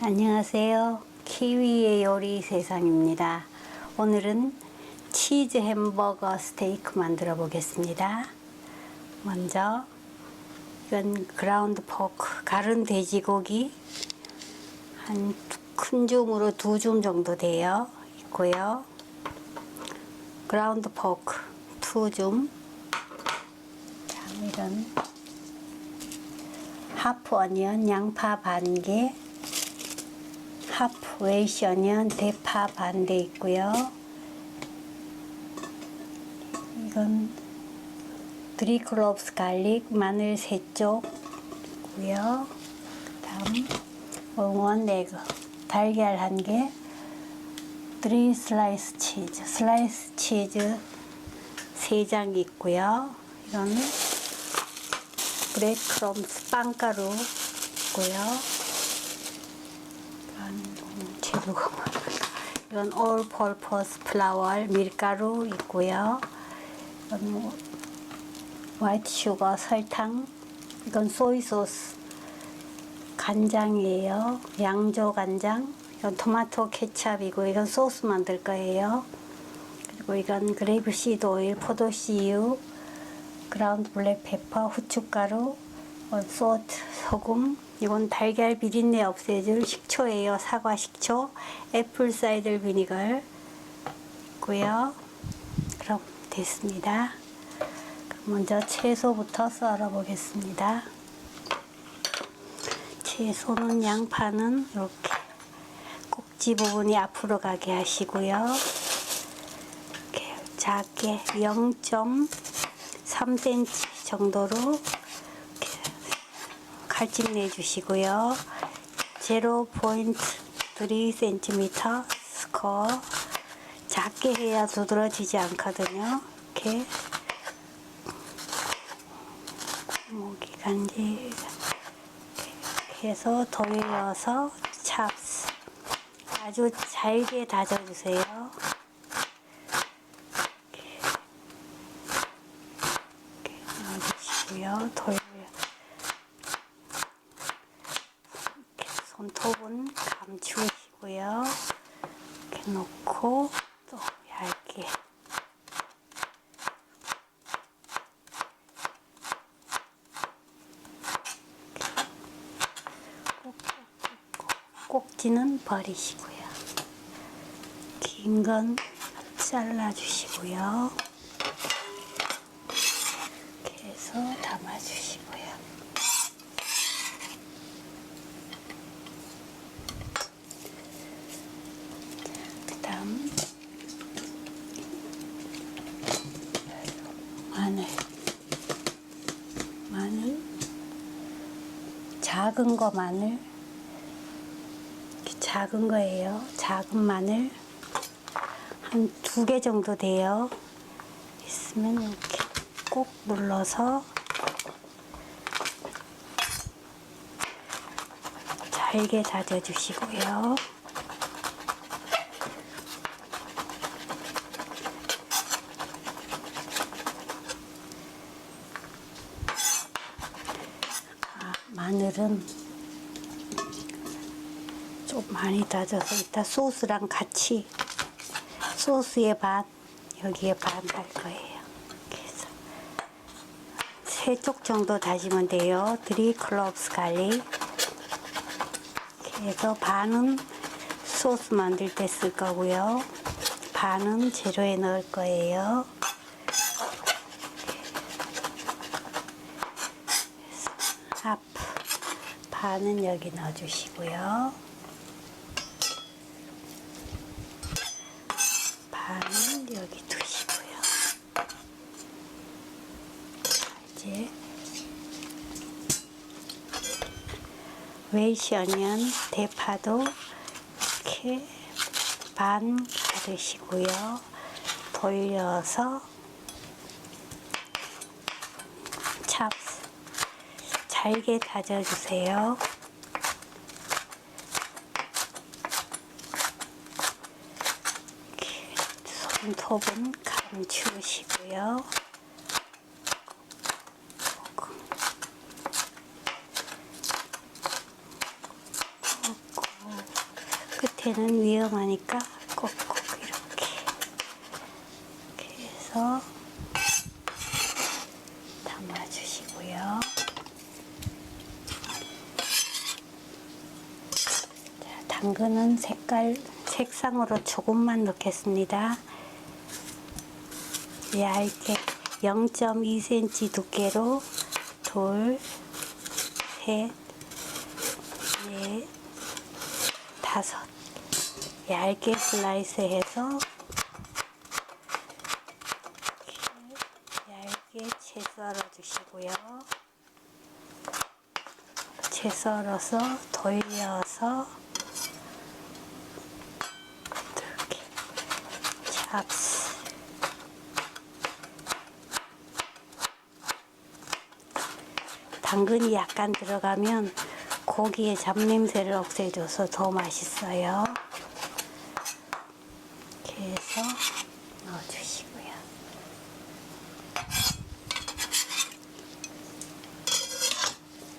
안녕하세요. 키위의 요리 세상입니다. 오늘은 치즈 햄버거 스테이크 만들어 보겠습니다. 먼저 이건 그라운드 포크, 갈은 돼지고기 한 큰 줌으로 2줌 정도 돼요. 있고요. 그라운드 포크 2줌. 이런 하프 어니언, 양파 반개, 하프 웨이시 어니언, 대파 반대 있고요. 이건 3 cloves 갈릭, 마늘 3쪽 있고요. 다음 원 에그, 달걀 1개, 3 슬라이스 치즈, 슬라이스 치즈 3장 있고요. 이건 브레드크럼스 빵가루 있고요. 이건 올 퍼포스 플라워 밀가루 있고요. 이건 화이트 슈거 설탕, 이건 소이 소스, 간장이에요. 양조 간장, 이건 토마토 케찹이고 이건 소스 만들 거예요. 그리고 이건 그레이프 시드 오일, 포도씨유, 그라운드 블랙 페퍼, 후춧가루, 소트, 소금, 이건 달걀 비린내 없애줄 식초예요. 사과 식초, 애플 사이더 비니걸 있고요. 그럼 됐습니다. 먼저 채소부터 썰어 보겠습니다. 채소는 양파는 이렇게 꼭지 부분이 앞으로 가게 하시고요. 이렇게 작게 0.3cm 정도로 이렇게 칼집 내주시고요. 0.3cm 스커, 작게 해야 두드러지지 않거든요. 이렇게 목이 간지 해서 돌려서 찹스 아주 잘게 다져주세요. 이렇게 넣어주시고요. 이렇게 손톱은 감추시고요. 이렇게 놓고 또 얇게 꼭지는 버리시고요. 긴 건 잘라주시고요. 이렇게 해서 담아주시고요. 그 다음 마늘 작은 거 마늘, 작은 거예요. 작은 마늘 한 2개 정도 돼요. 있으면 이렇게 꼭 눌러서 잘게 다져 주시고요. 마늘은 좀 많이 다져서 이따 소스랑 같이 소스에 반, 여기에 반 할 거예요. 그래서 3쪽 정도 다지면 돼요. 3 cloves 갈릭. 이렇게 해서 반은 소스 만들 때 쓸 거고요. 반은 재료에 넣을 거예요. 하프 반은 여기 넣어주시고요. 반은 여기 두시고요. 이제 웨이시 어니언, 대파도 이렇게 반 가르시고요. 돌려서 찹스 잘게 다져주세요. 손톱은 감추시고요. 밑에는 위험하니까 꼭꼭 이렇게 해서 담아주시고요. 자, 당근은 색상으로 조금만 넣겠습니다. 얇게 0.2cm 두께로 둘, 셋, 넷, 다섯 얇게 슬라이스해서 얇게 채 썰어 주시고요. 채 썰어서 돌려서 이렇게 잡스 당근이 약간 들어가면 고기의 잡냄새를 없애줘서 더 맛있어요. 이렇게 해서 넣어주시고요.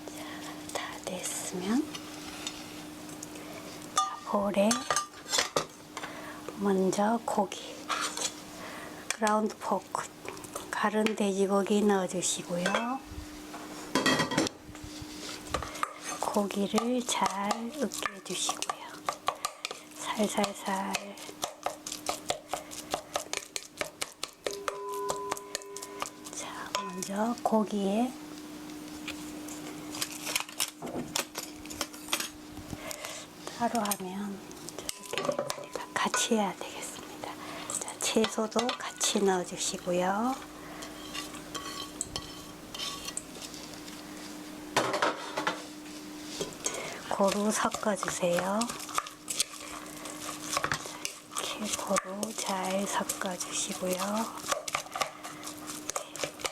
자, 다 됐으면 볼에 먼저 고기 그라운드 포크 가른 돼지고기 넣어주시고요. 고기를 잘 으깨 주시고요. 살살살. 자, 먼저 고기에 따로 하면 이렇게 같이 해야 되겠습니다. 자, 채소도 같이 넣어 주시고요. 고루 섞어주세요. 이렇게 고루 잘 섞어주시고요.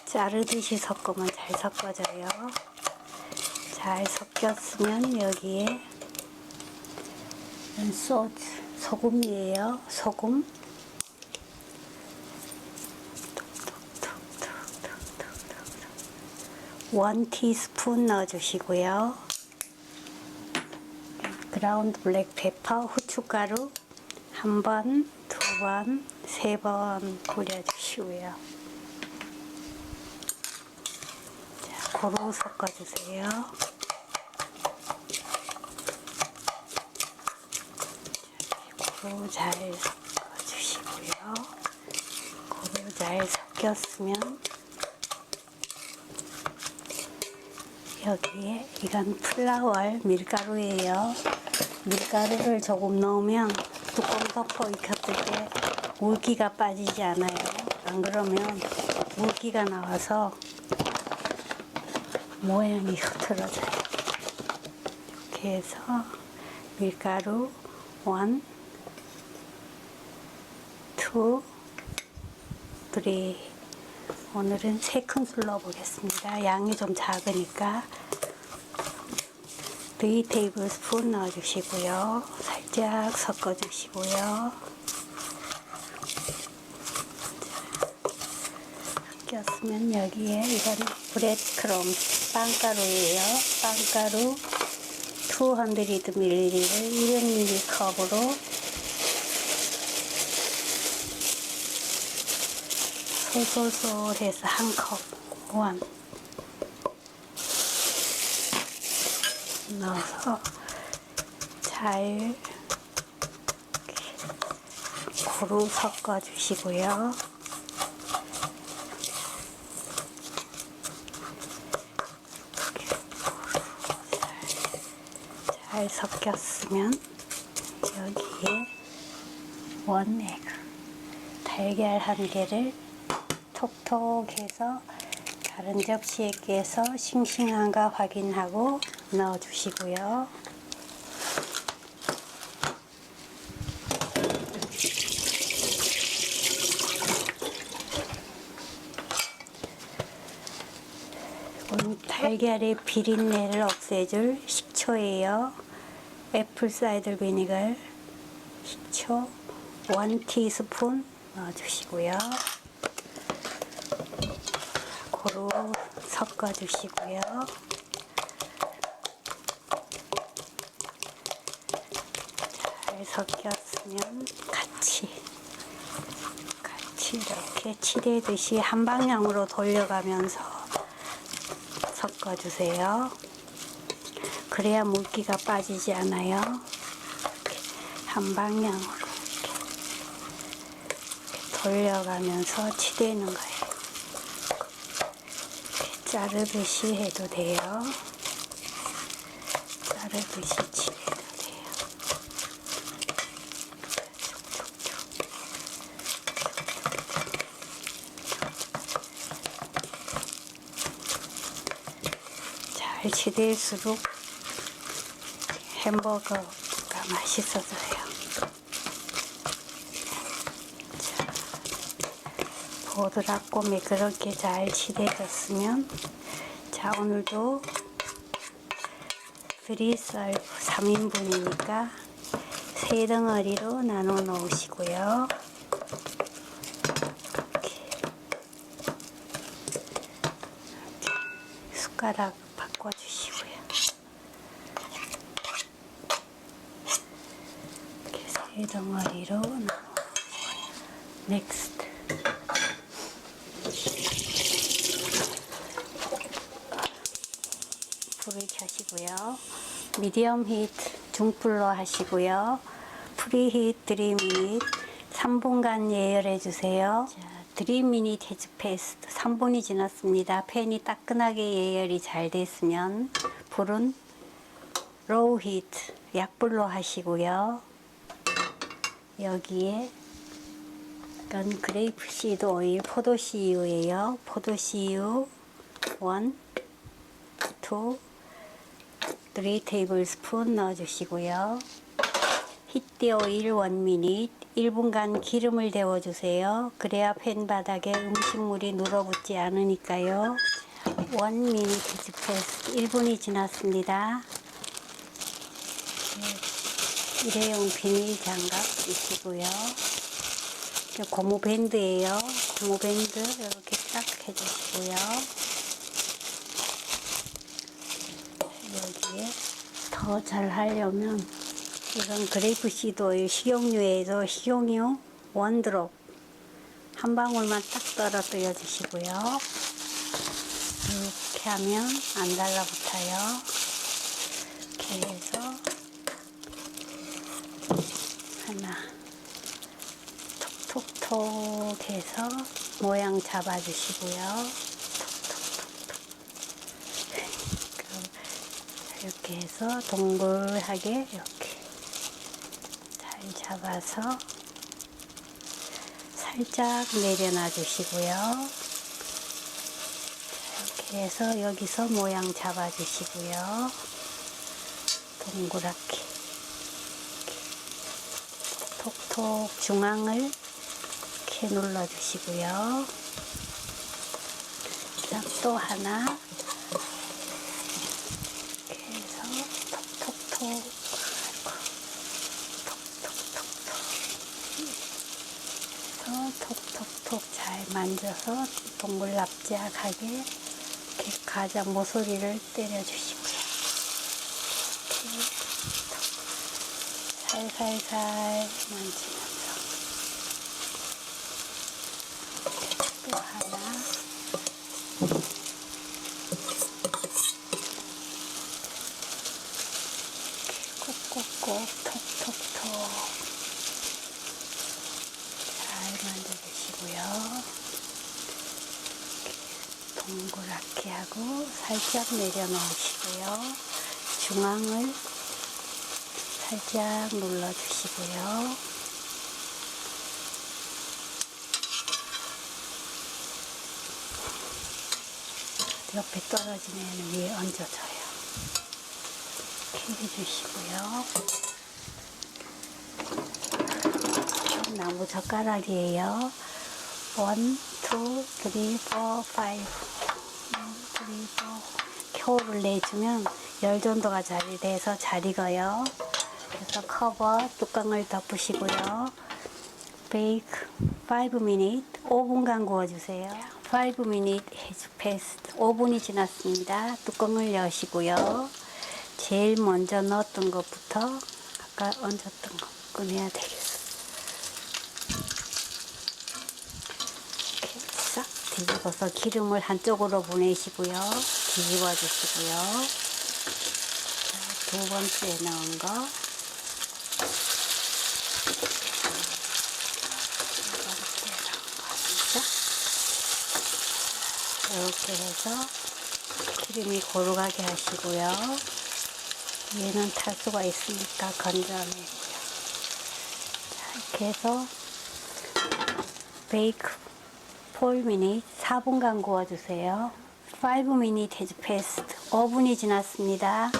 자르듯이 섞으면 잘 섞어져요. 잘 섞였으면 여기에 소금이에요. 소금. 원 티스푼 넣어주시고요. 그라운드 블랙 페퍼 후춧가루 한 번, 두 번, 세 번 뿌려주시고요. 자, 고루 섞어주세요. 고루 잘 섞어주시고요. 고루 잘 섞였으면 여기에 이건 플라워 밀가루예요. 밀가루를 조금 넣으면 뚜껑 덮어 익혔을 때 물기가 빠지지 않아요. 안 그러면 물기가 나와서 모양이 흐트러져요. 이렇게 해서 밀가루 1, 2, 3 오늘은 3큰술 넣어보겠습니다. 양이 좀 작으니까 3테이블스푼 넣어주시고요. 살짝 섞어주시고요. 섞였으면 여기에 이건 브레드크럼스 빵가루예요. 빵가루 200ml를 200ml 컵으로 솔솔솔해서 한 컵 넣어서 잘 고루 섞어 주시고요. 잘 섞였으면 여기에 원에그 달걀 한 개를 톡톡해서 다른 접시에 깨서 싱싱한가 확인하고 넣어주시고요. 달걀의 비린내를 없애줄 식초예요. 애플 사이드 비니걸 식초 1티스푼 넣어주시고요. 고루 섞어주시고요. 잘 잘 섞였으면 같이 이렇게 치대듯이 한 방향으로 돌려가면서 섞어주세요. 그래야 물기가 빠지지 않아요. 이렇게 한 방향으로 이렇게 돌려가면서 치대는 거예요. 이렇게 자르듯이 해도 돼요. 자르듯이 치대도 돼요. 잘 치댈수록 햄버거가 맛있어져요. 자, 보드랍고 매끄럽게 잘 치대졌으면, 자, 오늘도 3썰 3인분이니까 3덩어리로 나눠 놓으시고요. 이렇게 숟가락 바꿔주시고요. 이렇게 3덩어리로 나눠. 넥스트. 불을 켜시고요. 미디엄 히트 중불로 하시고요. 프리히트 3미닛 3분간 예열해 주세요. 자, 3미닛 해즈 패스트 3분이 지났습니다. 팬이 따끈하게 예열이 잘 됐으면 불은 로우 히트 약불로 하시고요. 여기에 이건 그레이프 시드 오일 포도 CU예요. 포도 CU 1, 2, 3 테이블스푼 넣어주시고요. 히트 오일 1미닛 1분간 기름을 데워주세요. 그래야 팬 바닥에 음식물이 눌어붙지 않으니까요. 1미닛 헤즈패스 1분이 지났습니다. 일회용 비닐 장갑 있시고요. 고무 밴드예요. 고무 밴드 이렇게 딱 해주시고요. 여기에 더 잘 하려면 이건 그레이프 시드 오일 식용유에서 식용유 1드롭 한 방울만 딱 떨어뜨려 주시고요. 이렇게 하면 안 달라붙어요. 이렇게 해서 하나 톡톡톡 해서 모양 잡아주시고요. 이렇게 해서 동글하게 이렇게 잘 잡아서 살짝 내려놔 주시고요. 이렇게 해서 여기서 모양 잡아 주시고요. 동그랗게 톡톡 중앙을 이렇게 눌러 주시고요. 자, 또 하나 톡톡톡 잘 만져서 동글납작하게 이렇게 가장 모서리를 때려주시고요. 이렇게 살살살 만지면서 또 하나 꼭꼭 톡톡톡 잘 만져주시고요. 동그랗게 하고 살짝 내려놓으시고요. 중앙을 살짝 눌러주시고요. 옆에 떨어지면 위에 얹어줘요. 이렇게 해주시고요. 나무 젓가락이에요. 1, 2, 3, 4, 5 켜를 내주면 열 전도가 잘 돼서 잘 익어요. 그래서 커버 뚜껑을 덮으시고요. 베이크 5미닛 5분간 구워주세요. 5미닛 해즈 패스트 5분이 지났습니다. 뚜껑을 여시고요. 제일 먼저 넣었던 것부터 아까 얹었던 거 꺼내야 되겠어. 이렇게 싹 뒤집어서 기름을 한쪽으로 보내시고요. 뒤집어 주시고요. 자, 두 번째 넣은 거. 이렇게 해서 기름이 고루가게 하시고요. 얘는 탈수가 있으니까 건져내고요. 자, 이렇게 해서 베이크 4미닛 4분간 구워주세요. 5미닛 has passed. 5분이 지났습니다.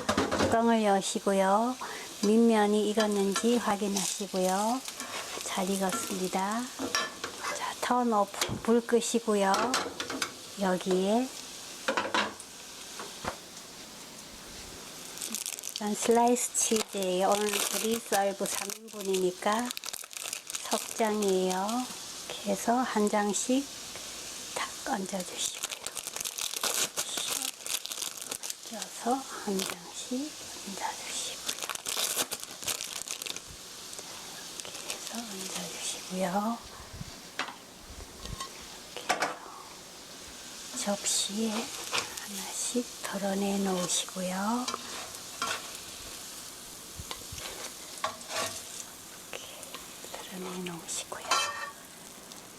뚜껑을 여시고요. 밑면이 익었는지 확인하시고요. 잘 익었습니다. 자, 턴 오프. 불 끄시고요. 여기에 슬라이스 치즈예요. 오늘 3썰브 3인분이니까 석장이에요. 이렇게 해서 한 장씩 탁 얹어주시고요. 얹어서 한 장씩 얹어주시고요. 이렇게 해서 얹어주시고요. 접시에 하나씩 덜어내 놓으시고요. 이렇게 덜어내 놓으시고요.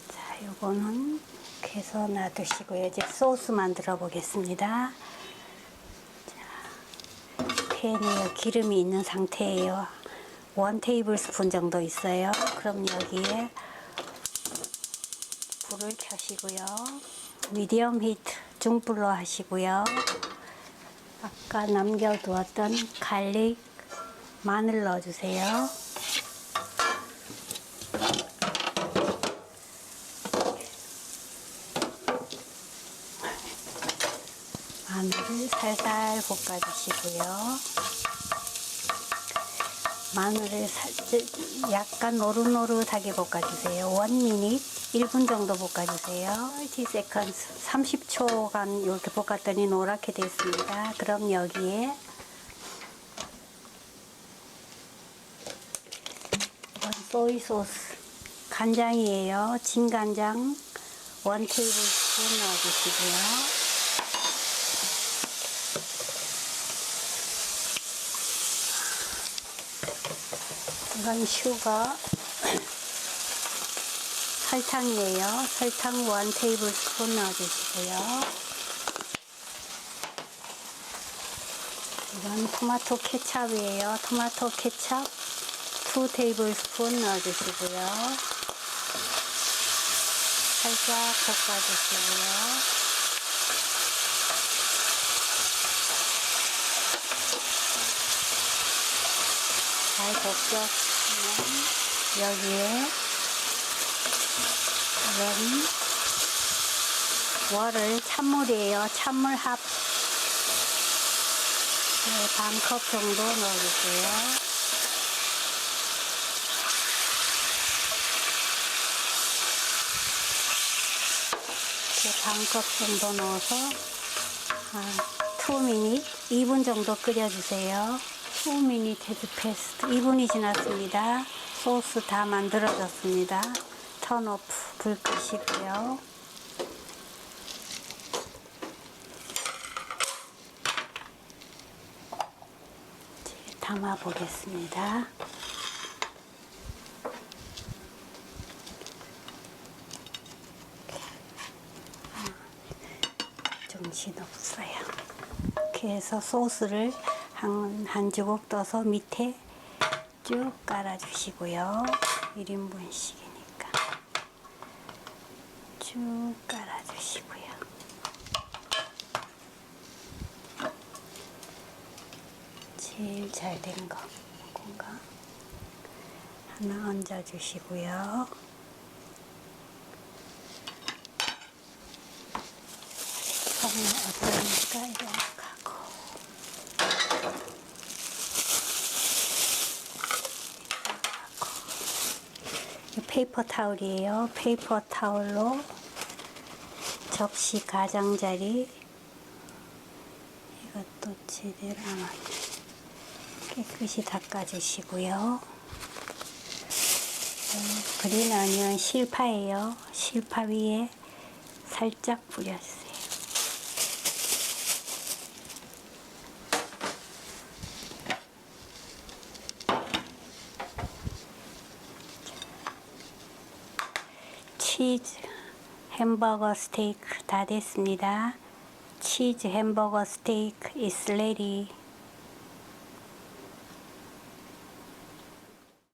자, 요거는 이렇게 해서 놔두시고요. 이제 소스 만들어 보겠습니다. 자, 팬에 기름이 있는 상태예요. 1 테이블스푼 정도 있어요. 그럼 여기에 불을 켜시고요. 미디엄 히트 중불로 하시고요. 아까 남겨두었던 갈릭, 마늘 넣어주세요. 마늘을 살살 볶아주시고요. 마늘을 약간 노릇노릇하게 볶아주세요. 1미닛 1분 정도 볶아주세요. 30 seconds 30초간 이렇게 볶았더니 노랗게 됐습니다. 그럼 여기에 소이 소스 간장이에요. 진간장 1 테이블스푼 넣어주시고요. 이건 슈거 설탕이에요. 설탕 1 테이블스푼 넣어주시고요. 이건 토마토 케찹이에요. 토마토 케찹 2 테이블스푼 넣어주시고요. 살짝 볶아주시고요. 잘 볶였으면 여기에 이런 월을 찬물이에요. 찬물 합 반 컵 정도 넣어주세요. 이렇게 반 컵 정도 넣어서 한 2미닛 2분 정도 끓여주세요. 2미닛 has passed. 2분이 지났습니다. 소스 다 만들어졌습니다. 턴 오프. 불 끄시고요. 이제 담아 보겠습니다. 정신없어요. 이렇게 해서 소스를 한 주걱 떠서 밑에 쭉 깔아주시고요. 1인분씩이니까 쭉 깔아주시고요. 제일 잘 된 거 뭔가 하나 얹어주시고요. 손은 어떠니까 이렇게 하고 페이퍼 타올이에요. 페이퍼 타올로 접시 가장자리 이것도 제대로 깨끗이 닦아주시고요. 그린 어니언 실파예요. 실파 위에 살짝 뿌려주세요. 치즈 햄버거 스테이크 다 됐습니다. 치즈 햄버거 스테이크 is ready.